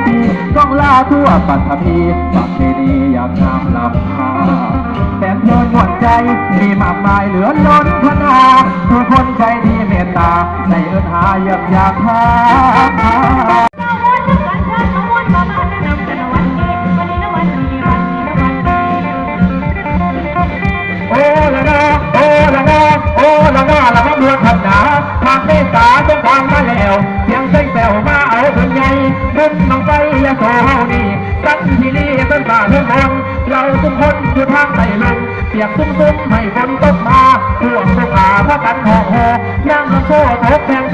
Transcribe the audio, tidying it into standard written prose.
ปีต้องลาทั่วปัตภีปักเจดีย์อย่างงามลำพาแฟนเพลินหวนใจมีมากมายเหลือล้นพนาทุกคนใจดีเมตตาในเอิญหาอยากหาโอ้ละนาโอ้ละนาโอ้ละนาละมาบวชขันหนาทางเมตตาจงทางมาแล้วเสียงเส้นแซวมาเอาคนใหญ่ขึ้นน้องไปยาโสเฮานี่ตั้งที่นี่ต้นป่าเพื่อนคนเราทุกคนอยู่ทางใต้ลมเปียกซุ่มให้ฝนตกมาพวกพวกอาพากันหอกหอนั่งโซ่ทบแทง